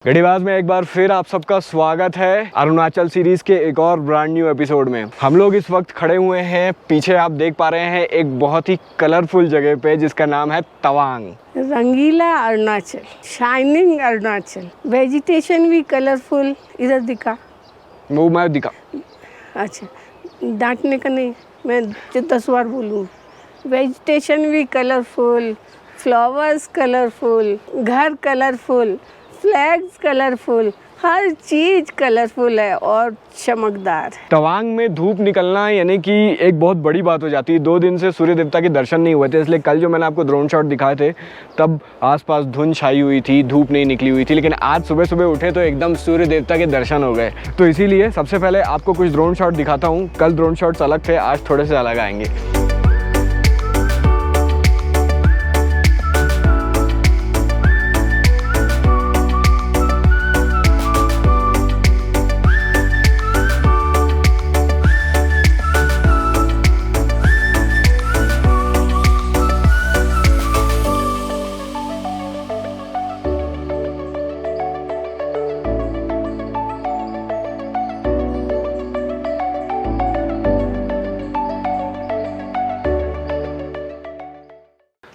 गढ़ीबाज में एक बार फिर आप सबका स्वागत है अरुणाचल सीरीज के एक और ब्रांड न्यू एपिसोड में। हम लोग इस वक्त खड़े हुए हैं, पीछे आप देख पा रहे हैं एक बहुत ही कलरफुल जगह पे जिसका नाम है तवांग। रंगीला अरुणाचल, शाइनिंग अरुणाचल, वेजिटेशन भी कलरफुल। इधर दिखा, वो मैं दिखा। अच्छा, डांटने का नहीं, मैं जो 10 बार बोलूँ। वेजिटेशन भी कलरफुल, फ्लावर्स कलरफुल, घर कलरफुल, फ्लैग्स कलरफुल, हर चीज़ कलरफुल है और चमकदार। तवांग में धूप निकलना यानी कि एक बहुत बड़ी बात हो जाती है। 2 दिन से सूर्य देवता के दर्शन नहीं हुए थे, इसलिए कल जो मैंने आपको ड्रोन शॉट दिखाए थे तब आसपास धुंध छाई हुई थी, धूप नहीं निकली हुई थी, लेकिन आज सुबह सुबह उठे तो एकदम सूर्य देवता के दर्शन हो गए। तो इसीलिए सबसे पहले आपको कुछ ड्रोन शॉट दिखाता हूँ। कल ड्रोन शॉट्स अलग थे, आज थोड़े से अलग आएंगे।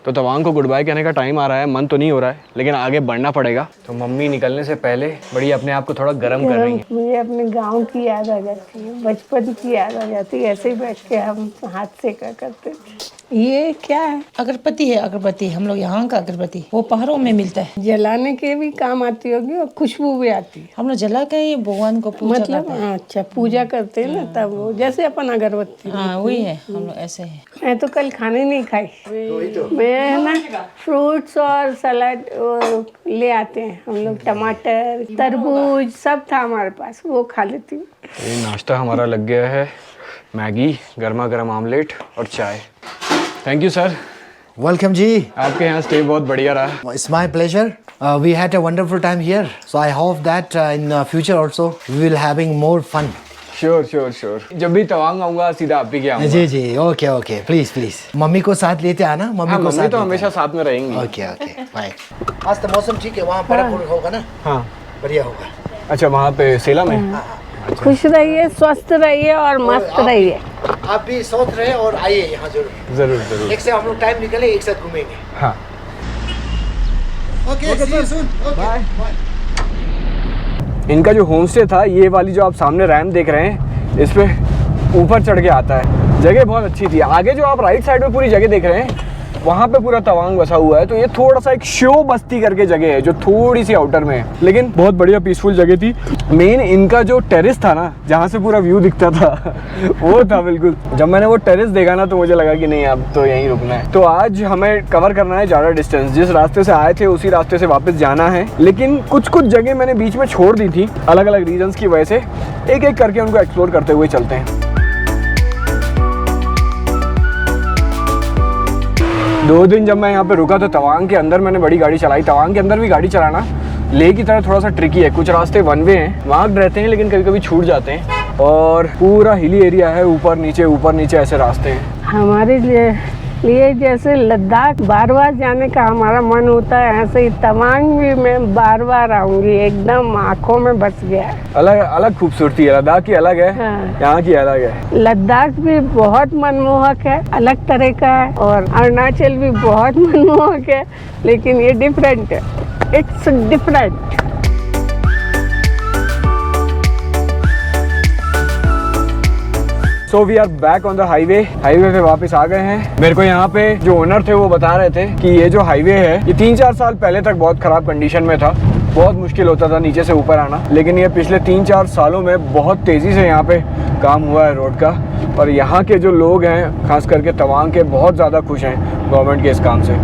तो तवांग को गुड बाय कहने का टाइम आ रहा है। मन तो नहीं हो रहा है लेकिन आगे बढ़ना पड़ेगा। तो मम्मी निकलने से पहले बड़ी अपने आप को थोड़ा गर्म कर रही हैं। मुझे अपने गांव की याद आ जाती है, बचपन की याद आ जाती है। ऐसे ही बैठ के हम हाथ से क्या करते थे। ये क्या है? अगरबत्ती है। अगरबत्ती हम लोग यहाँ का अगरबत्ती वो पहाड़ों में मिलता है। जलाने के भी काम आती होगी और खुशबू भी आती है। हम लोग जला के ये भगवान को पूजा मतलब करते हैं। अच्छा, पूजा करते हैं ना, तब वो जैसे अपन अगरबत्ती। हाँ वही है, हम लोग ऐसे है। मैं तो कल खाने नहीं खाई। मैं ना फ्रूट्स और सलाद ले आते हैं हम लोग, टमाटर, तरबूज सब था हमारे पास, वो खा लेती हूँ। ये नाश्ता हमारा लग गया है, मैगी, गर्मा गर्म आमलेट और चाय। Thank you sir. Welcome जी। आपके यहाँ स्टे बहुत बढ़िया रहा। It's my pleasure. We had a wonderful time here. So I hope that in future also we will having more fun. Sure. जब भी तवांग आऊंगा सीधा आप ही के आऊंगा। जी ओके प्लीज मम्मी को साथ लेते आना। मम्मी तो हमेशा साथ में रहेंगी। Okay bye. आज तो मौसम ठीक है, वहाँ बर्फ होगा ना। हाँ बढ़िया होगा। अच्छा, वहाँ पे सेला में। अच्छा। खुश रहिए, स्वस्थ रहिए और मस्त रहिए। आप भी स्वस्थ रहे और आइए यहाँ जरूर। एक से हम लोग टाइम निकले, एक साथ घूमेंगे। हाँ okay see you soon. Bye. इनका जो होम स्टे था, ये वाली जो आप सामने रैंप देख रहे हैं, इस पे ऊपर चढ़ के आता है। जगह बहुत अच्छी थी। आगे जो आप राइट साइड में पूरी जगह देख रहे हैं, वहाँ पे पूरा तवांग बसा हुआ है। तो ये थोड़ा सा एक शो बस्ती करके जगह है जो थोड़ी सी आउटर में है, लेकिन बहुत बढ़िया पीसफुल जगह थी। मेन इनका जो टेरेस था ना, जहाँ से पूरा व्यू दिखता था वो था बिल्कुल। जब मैंने वो टेरेस देखा ना तो मुझे लगा कि नहीं, अब तो यहीं रुकना है। तो आज हमें कवर करना है ज़्यादा डिस्टेंस। जिस रास्ते से आए थे उसी रास्ते से वापस जाना है, लेकिन कुछ जगह मैंने बीच में छोड़ दी थी अलग अलग रीजंस की वजह से। एक एक करके उनको एक्सप्लोर करते हुए चलते हैं। 2 दिन जब मैं यहाँ पे रुका तो तवांग के अंदर मैंने बड़ी गाड़ी चलाई। तवांग के अंदर भी गाड़ी चलाना लेह की तरह थोड़ा सा ट्रिकी है। कुछ रास्ते 1 वे हैं, वहाँ रहते हैं, लेकिन कभी कभी छूट जाते हैं। और पूरा हिली एरिया है, ऊपर नीचे ऐसे रास्ते हैं। हमारे लिए जैसे लद्दाख बार बार जाने का हमारा मन होता है, ऐसे ही तवांग भी मैं बार बार आऊंगी। एकदम आंखों में बस गया है। अलग खूबसूरती है। लद्दाख की अलग है, हाँ। यहाँ की अलग है। लद्दाख भी बहुत मनमोहक है, अलग तरह का है, और अरुणाचल भी बहुत मनमोहक है, लेकिन ये डिफरेंट है। It's different. So we are back on the highway पे वापस आ गए हैं। मेरे को यहाँ पे जो ओनर थे वो बता रहे थे कि ये जो हाईवे है, ये 3-4 साल पहले तक बहुत ख़राब कंडीशन में था। बहुत मुश्किल होता था नीचे से ऊपर आना, लेकिन ये पिछले 3-4 सालों में बहुत तेज़ी से यहाँ पे काम हुआ है रोड का। और यहाँ के जो लोग हैं, खास करके तवांग के, बहुत ज़्यादा खुश हैं गवर्नमेंट के इस काम से।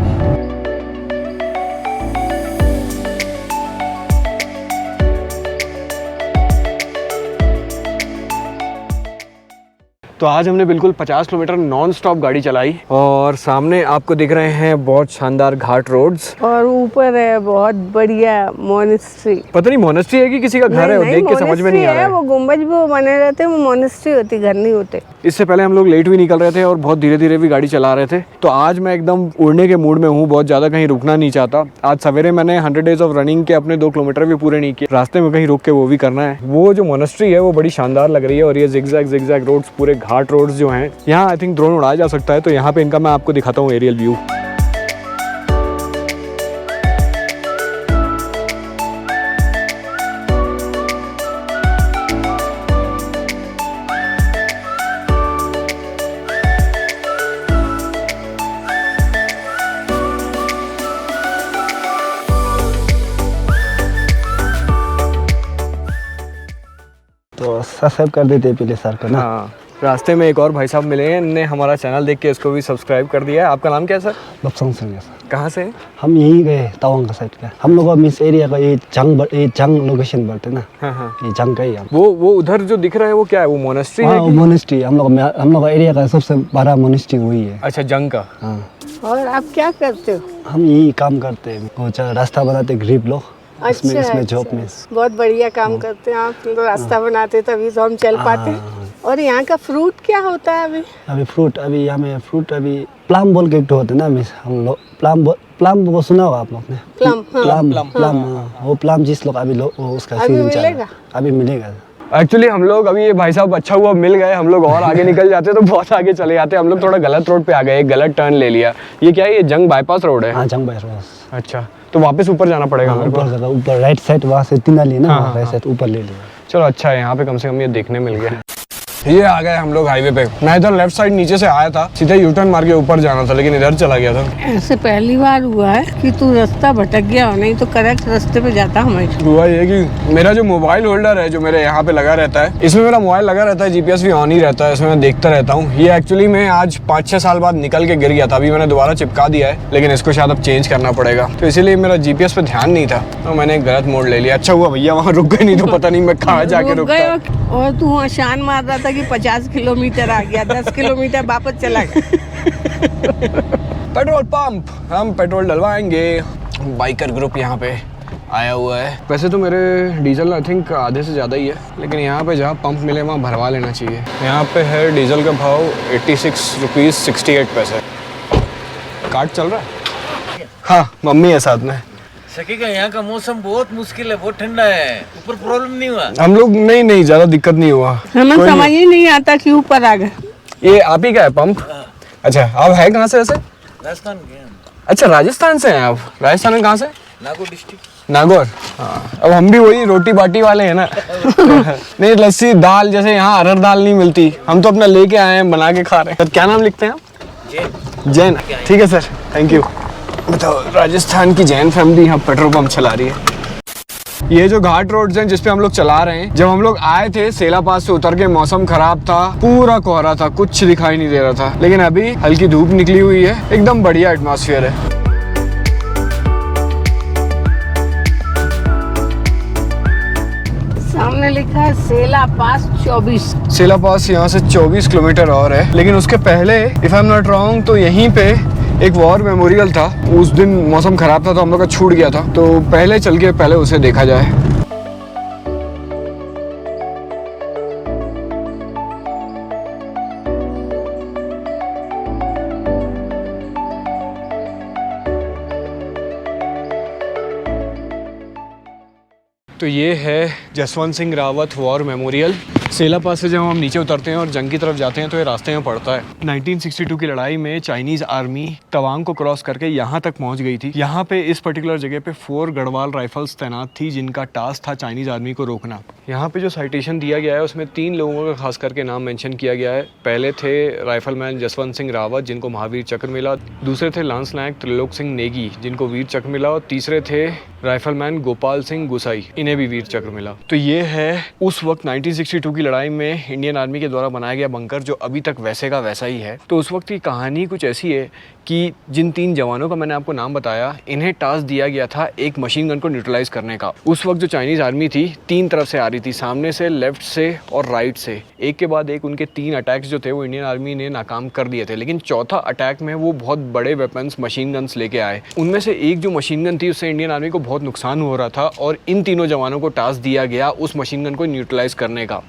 तो आज हमने बिल्कुल 50 किलोमीटर नॉन स्टॉप गाड़ी चलाई और सामने आपको दिख रहे हैं बहुत शानदार घाट रोड्स और ऊपर है बहुत बढ़िया मोनेस्ट्री। पता नहीं मोनेस्ट्री है कि किसी का घर है, वो देख के समझ में नहीं आ रहा है। वो गुम्बज भी बने रहते हैं, वो मोनेस्ट्री होती, घर नहीं होते। इससे पहले हम लोग लेट भी निकल रहे थे और बहुत धीरे धीरे भी गाड़ी चला रहे थे, तो आज मैं एकदम उड़ने के मूड में हूँ, बहुत ज़्यादा कहीं रुकना नहीं चाहता। आज सवेरे मैंने 100 डेज ऑफ रनिंग के अपने 2 किलोमीटर भी पूरे नहीं किए, रास्ते में कहीं रुक के वो भी करना है। वो जो मोनेस्ट्री है वो बड़ी शानदार लग रही है और ये जिगजैग रोड्स, पूरे घाट रोड्स जो हैं, यहाँ आई थिंक ड्रोन उड़ाया जा सकता है, तो यहाँ पे इनका मैं आपको दिखाता हूँ एरियल व्यू। तो सब्सक्राइब कर देते पहले सर को ना। हाँ, रास्ते में एक और भाई साहब मिले हैं, इनने हमारा चैनल देख के इसको भी सब्सक्राइब कर दिया है। आपका नाम क्या है सर? बपसंग सिंह है सर। कहाँ से? हम यहीं गए तवांग का साइड का। हम लोग मिस एरिया का ये जंग लोकेशन बढ़ते ना। हाँ हाँ, ये जंग का ही हम। वो उधर जो दिख रहा है वो क्या है? वो मोनेस्ट्री है हाँ, वो मोनेस्ट्री हम लोग का एरिया का सबसे बड़ा मोनेस्ट्री वही है। अच्छा, जंग का। हाँ, और आप क्या करते हो? हम यही काम करते हैं, वो रास्ता बनाते गरीब लोग। अच्छा, इसमें जॉब में बहुत बढ़िया काम करते हैं आप। तो रास्ता बनाते तभी तो हम चल पाते हैं। और यहाँ का फ्रूट क्या होता है अभी? फ्रूट अभी यहाँ में फ्रूट अभी प्लम बोल के एक होते हैं ना मिस, हम लोग प्लम को सुना होगा आप लोग ने? प्लम वो प्लम जिस लोग अभी उसका सीजन चल रहा है, अभी मिलेगा। एक्चुअली हम लोग अभी ये भाई साहब अच्छा हुआ मिल गए, हम लोग और आगे निकल जाते तो बहुत आगे चले जाते। हम लोग थोड़ा गलत रोड पे आ गए, एक गलत टर्न ले लिया। ये क्या है? ये जंग बाईपास रोड है? हाँ, जंग बाईपास। अच्छा, तो वापस ऊपर जाना पड़ेगा मेरे को? ऊपर राइट साइड वहाँ से तिनाली ना, राइट साइड ऊपर ले लिया। चलो अच्छा है, यहाँ पे कम से कम ये देखने मिल गया। ये आ गए हम लोग हाईवे पे। मैं इधर लेफ्ट साइड नीचे से आया था, सीधे यू टर्न मार के ऊपर जाना था, लेकिन इधर चला गया था। ऐसे पहली बार हुआ है कि तू रास्ता भटक गया हो, नहीं तो करेक्ट रास्ते पे जाता हमेशा। हुआ ये कि मेरा जो मोबाइल होल्डर है जो मेरे यहाँ पे लगा रहता है, इसमें मेरा मोबाइल लगा रहता है, जीपीएस भी ऑन ही रहता है, इसमें मैं देखता रहता हूँ। ये एक्चुअली मैं आज 5-6 साल बाद निकल के गिर गया था, अभी मैंने दोबारा चिपका दिया है, लेकिन इसको शायद अब चेंज करना पड़ेगा, तो इसीलिए मेरा जीपीएस पे ध्यान नहीं था, तो मैंने एक गलत मोड़ ले लिया। अच्छा हुआ भैया वहाँ रुक गए, नहीं तो पता नहीं मैं कहाँ जाके रुकता। और तू वहाँ शान मार रहा था कि 50 किलोमीटर आ गया, 10 किलोमीटर वापस चला गया। पेट्रोल पंप, हम पेट्रोल डलवाएंगे। बाइकर ग्रुप यहाँ पे आया हुआ है। वैसे तो मेरे डीजल आई थिंक आधे से ज़्यादा ही है, लेकिन यहाँ पे जहाँ पंप मिले वहाँ भरवा लेना चाहिए। यहाँ पे है डीजल का भाव 86 रुपीज़ 68 पैसे। कार्ड चल रहा है? हाँ, मम्मी है साथ में। सकेगा, यहाँ का मौसम बहुत मुश्किल है, बहुत ठंडा है। ऊपर प्रॉब्लम नहीं हुआ? हम लोग नहीं ज़्यादा दिक्कत नहीं हुआ। हमें समझ ही नहीं आता कि ऊपर आ गए। ये आप ही का है पंप? अच्छा, आप है कहाँ से वैसे? राजस्थान के। अच्छा, राजस्थान से हैं आप? राजस्थान में कहाँ से? नागौर डिस्ट्रिक्ट। नागौर, हाँ। अब हम भी वही रोटी बाटी वाले हैं ना। नहीं, लस्सी दाल, जैसे यहाँ अरहर दाल नहीं मिलती, हम तो अपना लेके आए हैं, बना के खा रहे हैं। सर क्या नाम लिखते हैं आप? जैन। ठीक है सर, थैंक यू। बताओ, राजस्थान की जैन फैमिली यहाँ पेट्रोल पंप चला रही है। ये जो घाट रोड्स हैं जिसपे हम लोग चला रहे हैं, जब हम लोग आए थे सेला पास से उतर के मौसम खराब था, पूरा कोहरा था, कुछ दिखाई नहीं दे रहा था, लेकिन अभी हल्की धूप निकली हुई है, एकदम बढ़िया एटमॉस्फेयर है। सामने लिखा है सेला पास 24। सेला पास यहाँ से 24 किलोमीटर और है, लेकिन उसके पहले if I am not wrong तो यहीं पे एक वॉर मेमोरियल था। उस दिन मौसम खराब था तो हम लोग का छूट गया था, तो पहले चल के पहले उसे देखा जाए। तो ये है जसवंत सिंह रावत वॉर मेमोरियल। सेला पास से जब हम नीचे उतरते हैं और जंग की तरफ जाते हैं तो ये रास्ते में पड़ता है। 1962 की लड़ाई में चाइनीज़ आर्मी तवांग को क्रॉस करके यहाँ तक पहुँच गई थी। यहाँ पे इस पर्टिकुलर जगह पे 4 गढ़वाल राइफल्स तैनात थी, जिनका टास्क था चाइनीज़ आर्मी को रोकना। यहाँ पे जो साइटेशन दिया गया है उसमें 3 लोगों का खास करके नाम मेंशन किया गया है। पहले थे राइफलमैन जसवंत सिंह रावत, जिनको महावीर चक्र मिला। दूसरे थे लांस नायक त्रिलोक सिंह नेगी, जिनको वीर चक्र मिला। और तीसरे थे राइफलमैन गोपाल सिंह गुसाई, इन्हें भी वीर चक्र मिला। तो ये है उस वक्त 1962 की लड़ाई में इंडियन आर्मी के द्वारा बनाया गया बंकर जो अभी तक वैसे का वैसा ही है। तो उस वक्त की कहानी कुछ ऐसी है कि जिन 3 जवानों का मैंने आपको नाम बताया, इन्हें टास्क दिया गया था एक मशीन गन को न्यूट्रलाइज करने का। उस वक्त जो चाइनीज़ आर्मी थी 3 तरफ से आ रही थी, सामने से, लेफ्ट से और राइट से। एक के बाद एक उनके 3 अटैक्स जो थे वो इंडियन आर्मी ने नाकाम कर दिए थे, लेकिन चौथा अटैक में वो बहुत बड़े वेपन्स मशीन गन्स लेके आए। उनमें से एक जो मशीन गन थी उससे इंडियन आर्मी को बहुत नुकसान हो रहा था और इन तीनों जवानों को टास्क दिया गया उस मशीन गन को न्यूट्रलाइज करने का।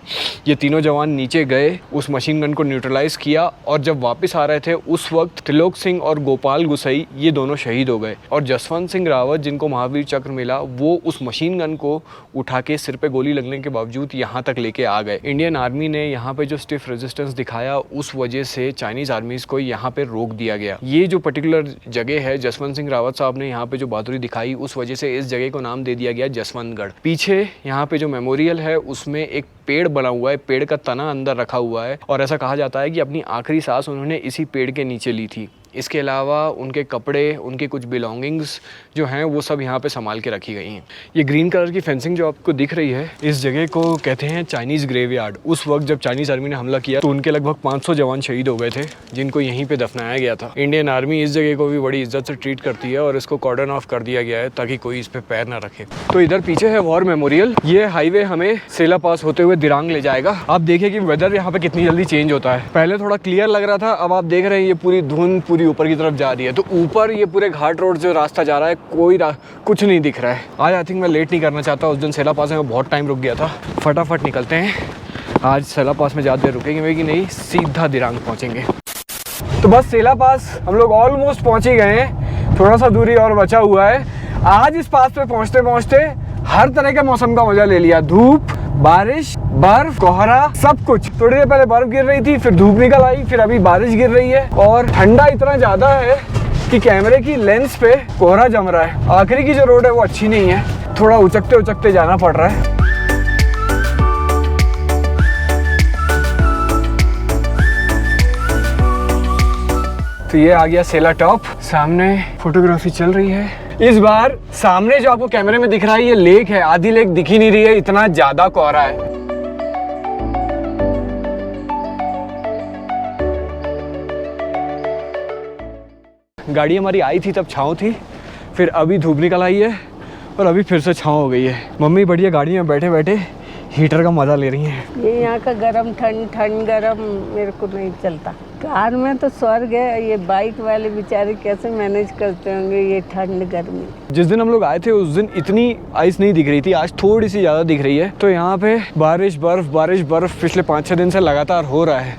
ये तीनों जवान नीचे गए, उस मशीन गन को न्यूट्रलाइज किया और जब वापस आ रहे थे उस वक्त त्रिलोक सिंह और गोपाल गुसई ये दोनों शहीद हो गए और जसवंत सिंह रावत जिनको महावीर चक्र मिला वो उस मशीन गन को उठा के सिर पे गोली लगने के बावजूद यहाँ तक लेके आ गए। इंडियन आर्मी ने यहाँ पे जो स्टिफ रेजिस्टेंस दिखाया उस वजह से चाइनीज़ आर्मीज़ को यहाँ पे रोक दिया गया। ये जो पर्टिकुलर जगह है, जसवंत सिंह रावत साहब ने यहाँ पे जो बहादुरी दिखाई उस वजह से इस जगह को नाम दे दिया गया जसवंतगढ़। पीछे यहाँ पे जो मेमोरियल है उसमें एक पेड़ बना हुआ है, पेड़ का तना अंदर रखा हुआ है और ऐसा कहा जाता है कि अपनी आखिरी सांस उन्होंने इसी पेड़ के नीचे ली थी। इसके अलावा उनके कपड़े, उनके कुछ बिलोंगिंग्स जो हैं वो सब यहाँ पे संभाल के रखी गई हैं। ये ग्रीन कलर की फेंसिंग जो आपको दिख रही है, इस जगह को कहते हैं चाइनीज़ ग्रेवयार्ड। उस वक्त जब चाइनीज़ आर्मी ने हमला किया तो उनके लगभग 500 जवान शहीद हो गए थे जिनको यहीं पे दफनाया गया था। इंडियन आर्मी इस जगह को भी बड़ी इज्जत से ट्रीट करती है और इसको कॉर्डन ऑफ कर दिया गया है ताकि कोई इस पर पैर ना रखे। तो इधर पीछे है वॉर मेमोरियल। ये हाईवे हमें सेला पास होते हुए दिरांग ले जाएगा। आप देखिए कि वेदर यहाँ पे कितनी जल्दी चेंज होता है। पहले थोड़ा क्लियर लग रहा था, अब आप देख रहे हैं ये पूरी धुंध पूरी ऊपर की तरफ जा रही है। तो ऊपर ये पूरे घाट रोड जो रास्ता जा रहा है कुछ नहीं दिख रहा है। आज आई थिंक मैं लेट नहीं करना चाहता, उस दिन सेला पास में बहुत टाइम रुक गया था। फटाफट निकलते हैं, आज सेला पास में ज़्यादा देर रुकेंगे कि नहीं, सीधा दिरांग पहुँचेंगे। तो बस सेला पास हम लोग ऑलमोस्ट पहुँच ही गए हैं, थोड़ा सा दूरी और बचा हुआ है। आज इस पास पे पहुँचते पहुँचते हर तरह के मौसम का मजा ले लिया। धूप, बारिश, बर्फ, कोहरा, सब कुछ। थोड़ी देर पहले बर्फ गिर रही थी, फिर धूप निकल आई, फिर अभी बारिश गिर रही है और ठंडा इतना ज़्यादा है कि कैमरे की लेंस पे कोहरा जम रहा है। आखिरी की जो रोड है वो अच्छी नहीं है, थोड़ा उचकते उचकते जाना पड़ रहा है। तो ये आ गया सेला टॉप, सामने फोटोग्राफी चल रही है। इस बार सामने जो आपको कैमरे में दिख रहा है ये लेक है, आधी लेक दिख ही नहीं रही है, इतना ज्यादा कोहरा है। गाड़ी हमारी आई थी तब छाँव थी, फिर अभी धूप निकल आई है और अभी फिर से छाँव हो गई है। मम्मी बढ़िया गाड़ी में बैठे बैठे हीटर का मजा ले रही हैं। ये यहाँ का गरम ठंड गरम मेरे को नहीं चलता। कार में तो स्वर्ग है, ये बाइक वाले बेचारे कैसे मैनेज करते होंगे ये ठंड गर्मी। जिस दिन हम लोग आए थे उस दिन इतनी आइस नहीं दिख रही थी, आज थोड़ी सी ज़्यादा दिख रही है। तो यहाँ पे बारिश बर्फ पिछले 5-6 दिन से लगातार हो रहा है।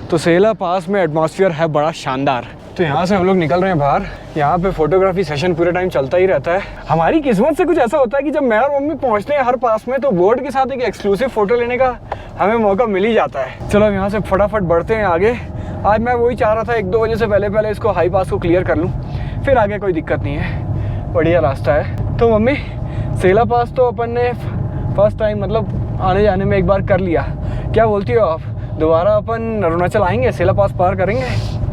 तो सेला पास में एटमॉस्फेयर है बड़ा शानदार। तो यहाँ से हम लोग निकल रहे हैं बाहर। यहाँ पे फोटोग्राफी सेशन पूरे टाइम चलता ही रहता है। हमारी किस्मत से कुछ ऐसा होता है कि जब मैं और मम्मी पहुँचते हैं हर पास में तो बोर्ड के साथ एक एक्सक्लूसिव फोटो लेने का हमें मौका मिल ही जाता है। चलो यहाँ से फटाफट बढ़ते हैं आगे। आज मैं वही चाह रहा था 1-2 बजे से पहले इसको हाई पास को क्लियर कर लूँ, फिर आगे कोई दिक्कत नहीं है, बढ़िया रास्ता है। तो मम्मी सेला पास तो अपन ने फर्स्ट टाइम मतलब आने जाने में एक बार कर लिया, क्या बोलती हो आप? दोबारा अपन अरुणाचल आएंगे, सेला पास पार करेंगे?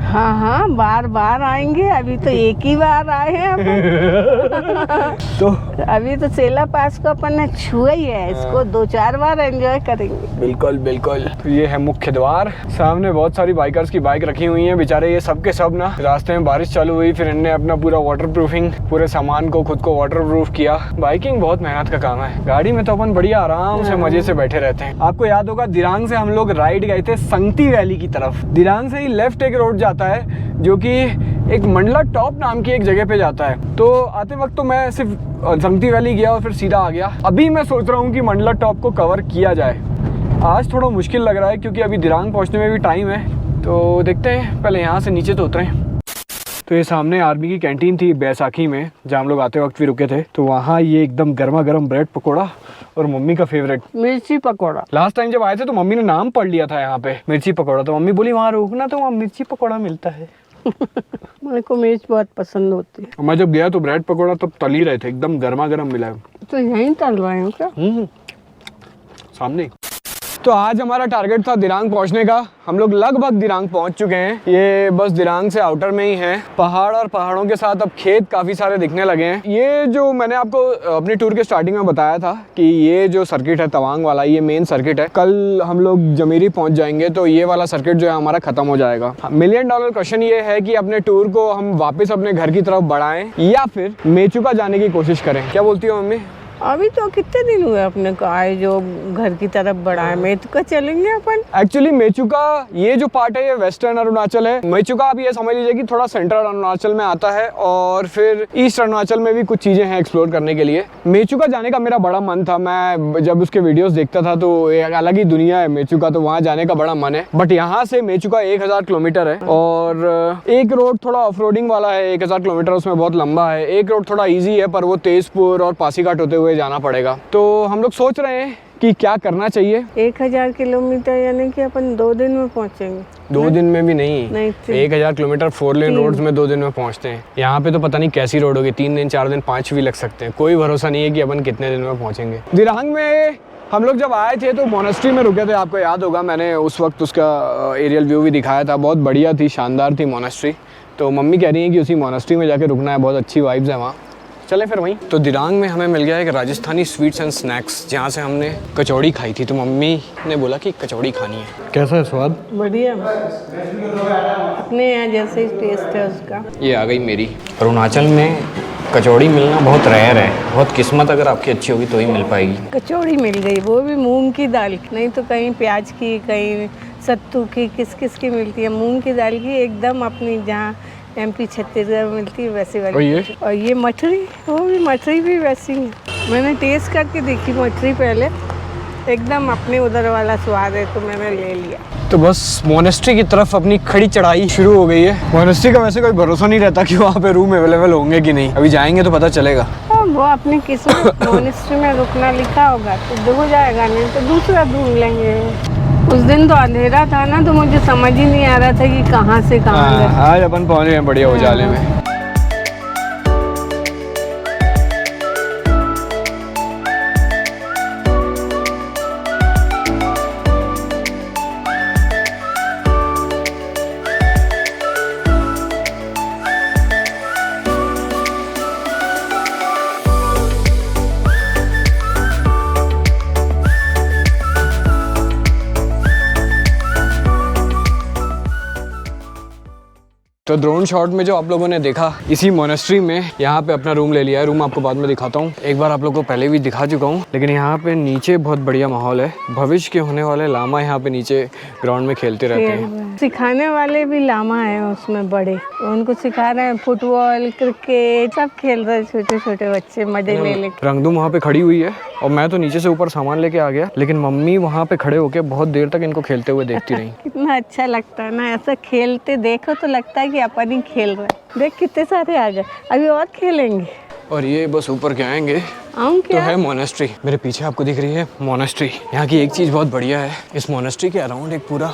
हाँ बार बार आएंगे, अभी तो एक ही बार आए हैं अपन। तो अभी तो सेला पास को अपन ने छुआ ही है, इसको 2-4 बार एंजॉय करेंगे। बिल्कुल। तो ये है मुख्य द्वार। सामने बहुत सारी बाइकर्स की बाइक रखी हुई हैं। बेचारे ये सब के सब ना रास्ते में बारिश चालू हुई, फिर इनने अपना पूरा वाटर प्रूफिंग पूरे सामान को खुद को वाटर प्रूफ किया। बाइकिंग बहुत मेहनत का काम है, गाड़ी में तो अपन बढ़िया आराम से मजे से बैठे रहते हैं। आपको याद होगा दिरांग से हम लोग राइड गए थे संगती वैली की तरफ। दिरांग से ही लेफ्ट एक रोड जाता है जो कि एक मंडला टॉप नाम की एक जगह पे जाता है। तो आते वक्त तो मैं सिर्फ संगती वैली गया और फिर सीधा आ गया। अभी मैं सोच रहा हूँ कि मंडला टॉप को कवर किया जाए। आज थोड़ा मुश्किल लग रहा है क्योंकि अभी दिरांग पहुँचने में भी टाइम है, तो देखते हैं, पहले यहाँ से नीचे तो उतरें। तो ये सामने आर्मी की कैंटीन थी बैसाखी में, जहाँ हम लोग आते वक्त भी रुके थे। तो वहाँ ये एकदम गर्मा गर्म ब्रेड पकौड़ा और मम्मी का फेवरेट मिर्ची पकौड़ा। लास्ट टाइम जब आए थे तो मम्मी ने नाम पढ़ लिया था यहाँ पे मिर्ची पकौड़ा, तो मम्मी बोली वहाँ रुकना तो वहाँ मिर्ची पकौड़ा मिलता है। मेरे को मिर्च बहुत पसंद होती है। मैं जब गया तो ब्रेड पकौड़ा तो तल ही रहे थे, एकदम गर्मा गर्म मिला है। तो यहीं तल रहे हो क्या? सामने। तो आज हमारा टारगेट था दिरांग पहुंचने का। हम लोग लगभग दिरांग पहुंच चुके हैं। ये बस दिरांग से आउटर में ही है। पहाड़ और पहाड़ों के साथ अब खेत काफ़ी सारे दिखने लगे हैं। ये जो मैंने आपको अपनी टूर के स्टार्टिंग में बताया था कि ये जो सर्किट है तवांग वाला, ये मेन सर्किट है। कल हम लोग जमीरी पहुंच जाएंगे तो ये वाला सर्किट जो है हमारा ख़त्म हो जाएगा। $1 मिलियन क्वेश्चन ये है कि अपने टूर को हम वापस अपने घर की तरफ बढ़ाएं या फिर मेचुका जाने की कोशिश करें। क्या बोलती हो मम्मी? अभी तो कितने दिन हुए अपने को आए जो घर की तरफ बढ़ाए। मेचुका चलेंगे अपन। एक्चुअली मेचुका ये जो पार्ट है ये वेस्टर्न अरुणाचल है। मेचुका आप ये समझ लीजिए कि थोड़ा सेंट्रल अरुणाचल में आता है और फिर ईस्ट अरुणाचल में भी कुछ चीज़ें हैं एक्सप्लोर करने के लिए। मेचुका जाने का मेरा बड़ा मन था। मैं जब उसके वीडियोस देखता था तो एक अलग ही दुनिया है मेचुका, तो वहाँ जाने का बड़ा मन है। बट यहाँ से मेचुका 1000 किलोमीटर है और एक रोड थोड़ा ऑफ रोडिंग वाला है। 1000 किलोमीटर उसमें बहुत लंबा है। एक रोड थोड़ा ईजी है पर वो तेजपुर और पासीघाट होते हुए जाना पड़ेगा। तो हम लोग सोच रहे हैं कि क्या करना चाहिए। 1000 किलोमीटर यानी कि अपन 2 दिन में पहुंचेंगे। 2 दिन में भी नहीं 1000 किलोमीटर 4 लेन रोड्स में 2 दिन में पहुंचते हैं। यहाँ पे तो पता नहीं कैसी रोड होगी, 3 दिन 4 दिन 5 भी लग सकते हैं। कोई भरोसा नहीं है कि अपन कितने दिन में पहुंचेंगे। दिरांग में हम लोग जब आए थे तो मोनेस्ट्री में रुके थे, आपको याद होगा। मैंने उस वक्त उसका एरियल व्यू भी दिखाया था। बहुत बढ़िया थी, शानदार थी मोनेस्ट्री। तो मम्मी कह रही है कि उसी मोनेस्ट्री में जाके रुकना है, बहुत अच्छी वाइब्स है वहाँ। चले फिर वहीं। तो दिरांग में हमें मिल गया एक राजस्थानी स्वीट्स एंड स्नैक्स, जहाँ से हमने कचौड़ी खाई थी। तो मम्मी ने बोला कि कचौड़ी खानी है। कैसा है स्वाद? बढ़िया, अपने यहाँ जैसे ही टेस्ट है उसका। ये आ गई मेरी। अरुणाचल में कचौड़ी मिलना बहुत रेयर है, बहुत किस्मत अगर आपकी अच्छी होगी तो ही मिल पाएगी। कचौड़ी मिल गई, वो भी मूंग की दाल की, नहीं तो कहीं प्याज की, कहीं सत्तू की, किस किस की मिलती है। मूंग की दाल की एकदम अपनी जहाँ MP छत्तीसगढ़ में मिलती है वैसे वाली। और ये मठरी, वो भी मठरी भी वैसी है। मैंने टेस्ट करके देखी मठरी पहले, एकदम अपने उधर वाला स्वाद है तो मैंने ले लिया। तो बस मोनेस्ट्री की तरफ अपनी खड़ी चढ़ाई शुरू हो गई है। मोनेस्ट्री का वैसे कोई भरोसा नहीं रहता कि वहाँ पे रूम अवेलेबल होंगे कि नहीं। अभी जाएंगे तो पता चलेगा। वो अपनी किस्मत, मोनेस्ट्री में रुकना लिखा होगा तो हो जाएगा, नहीं तो दूसरा ढूंढ लेंगे। उस दिन तो अंधेरा था ना, तो मुझे समझ ही नहीं आ रहा था कि कहाँ से कहाँ गए। आज अपन पहुँच गए बढ़िया उजाले में। तो ड्रोन शॉट में जो आप लोगों ने देखा, इसी मोनेस्ट्री में यहाँ पे अपना रूम ले लिया है। रूम आपको बाद में दिखाता हूँ। एक बार आप लोगों को पहले भी दिखा चुका हूँ, लेकिन यहाँ पे नीचे बहुत बढ़िया माहौल है। भविष्य के होने वाले लामा यहाँ पे नीचे ग्राउंड में खेलते रहते हैं। सिखाने वाले भी लामा हैं उसमें बड़े, उनको सिखा रहे हैं फुटबॉल, क्रिकेट, सब खेल रहे हैं छोटे छोटे बच्चे, मजे ले लेके। रंगदुम वहाँ पे खड़ी हुई है और मैं तो नीचे से ऊपर सामान लेके आ गया, लेकिन मम्मी वहाँ पे खड़े होके बहुत देर तक इनको खेलते हुए देखती रही। कितना अच्छा लगता है ना, ऐसा खेलते देखो तो लगता है कि अपन ही खेल रहे हैं। देख कितने सारे आ गए, अभी और खेलेंगे। और ये बस ऊपर के आएंगे तो है मोनेस्ट्री। मेरे पीछे आपको दिख रही है मोनेस्ट्री। यहाँ की एक चीज़ बहुत बढ़िया है, इस मोनेस्ट्री के अराउंड एक पूरा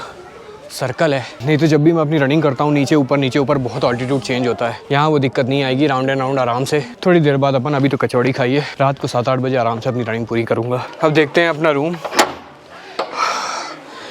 सर्कल है। नहीं तो जब भी मैं अपनी रनिंग करता हूँ नीचे ऊपर बहुत ऑल्टीट्यूड चेंज होता है। यहाँ वो दिक्कत नहीं आएगी, राउंड एंड राउंड आराम से। थोड़ी देर बाद अपन, अभी तो कचौड़ी खाइए, रात को 7-8 बजे आराम से अपनी रनिंग पूरी करूँगा। अब देखते हैं अपना रूम।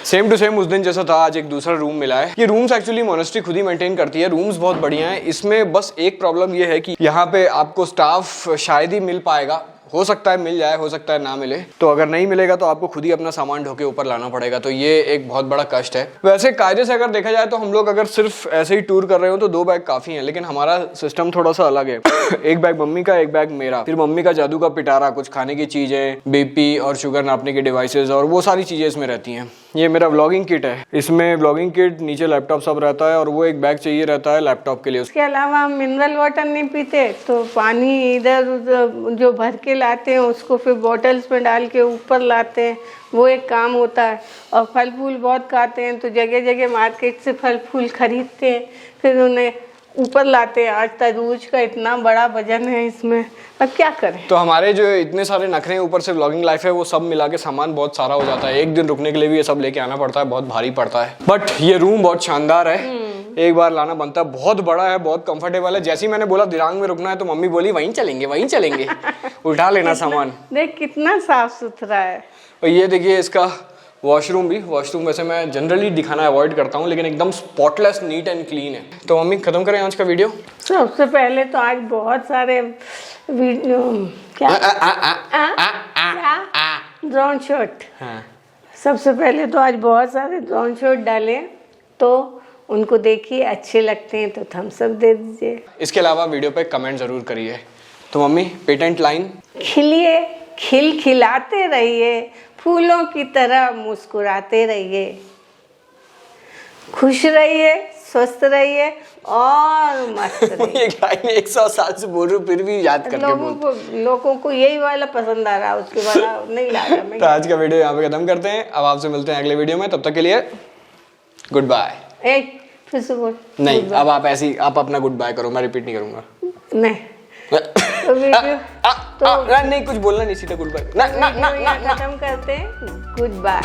सेम टू सेम उस दिन जैसा था, आज एक दूसरा रूम मिला है। ये रूम्स एक्चुअली मोनेस्ट्री खुद ही मेंटेन करती है। रूम्स बहुत बढ़िया हैं। इसमें बस एक प्रॉब्लम ये है कि यहाँ पे आपको स्टाफ शायद ही मिल पाएगा। हो सकता है मिल जाए, हो सकता है ना मिले। तो अगर नहीं मिलेगा तो आपको खुद ही अपना सामान ढो के ऊपर लाना पड़ेगा। तो ये एक बहुत बड़ा कष्ट है। वैसे कायदे से अगर देखा जाए तो हम लोग अगर सिर्फ ऐसे ही टूर कर रहे हो तो 2 बैग काफी हैं, लेकिन हमारा सिस्टम थोड़ा सा अलग है। एक बैग मम्मी का, एक बैग मेरा, फिर मम्मी का जादू का पिटारा, कुछ खाने की चीजें, BP और शुगर नापने के डिवाइसेस और वो सारी चीजें इसमें रहती हैं। ये मेरा व्लॉगिंग किट है, इसमें व्लॉगिंग किट, नीचे लैपटॉप सब रहता है और वो एक बैग चाहिए रहता है लैपटॉप के लिए। उसके अलावा हम मिनरल वाटर नहीं पीते, तो पानी इधर जो भर के लाते हैं उसको फिर बॉटल्स में डाल के ऊपर लाते हैं, वो एक काम होता है। और फल फूल बहुत खाते हैं, तो जगह जगह मार्केट से फल फूल खरीदते हैं, फिर उन्हें ऊपर लाते हैं। आज तरबूज का इतना बड़ा वजन है इसमें, अब क्या करें। तो हमारे जो इतने सारे नखरे हैं, ऊपर से व्लॉगिंग लाइफ है, वो सब मिला के सामान बहुत सारा हो जाता है। एक दिन रुकने के लिए भी ये सब लेके आना पड़ता है, बहुत भारी पड़ता है। बट ये रूम बहुत शानदार है, एक बार लाना बनता है। बहुत बड़ा है, बहुत कंफर्टेबल है। जैसे ही मैंने बोला दिरांग में रुकना है तो मम्मी बोली वहीं चलेंगे उठा लेना सामान। देख कितना साफ सुथरा है। और ये देखिए इसका वॉशरूम वैसे मैं जनरली दिखाना अवॉइड करता हूँ, लेकिन एकदम स्पॉटलेस, नीट एंड क्लीन है। तो मम्मी खत्म करें आज का वीडियो। सबसे पहले तो आज बहुत सारे वीडियो क्या ड्रोन शॉट, सबसे पहले तो आज बहुत सारे ड्रोन शॉट डाले, तो उनको देखिए, अच्छे लगते हैं तो थम्स अप दे दीजिए। इसके अलावा वीडियो पे कमेंट जरूर करिए। तो मम्मी पेटेंट लाइन, खिलिए, खिलाते रहिए, फूलों की तरह मुस्कुराते रहिए, खुश रहिए, स्वस्थ रहिए और मस्त रहिए। ये लाइन 100 साल से बोल रही हूँ, फिर भी याद करके बोल। लोगों को यही वाला पसंद आ रहा, उसके वाला नहीं ला रहा मैं। तो आज का वीडियो यहाँ पे खत्म करते हैं। अब आपसे मिलते हैं अगले वीडियो में, तब तक के लिए गुड बाय। फिर से बोल। नहीं, अब आप ऐसी आप अपना गुड बाय करो, मैं रिपीट नहीं करूंगा। नहीं तो वीडियो नहीं, कुछ बोलना नहीं, सीधा गुड बाय। खत्म करते हैं, गुड बाय।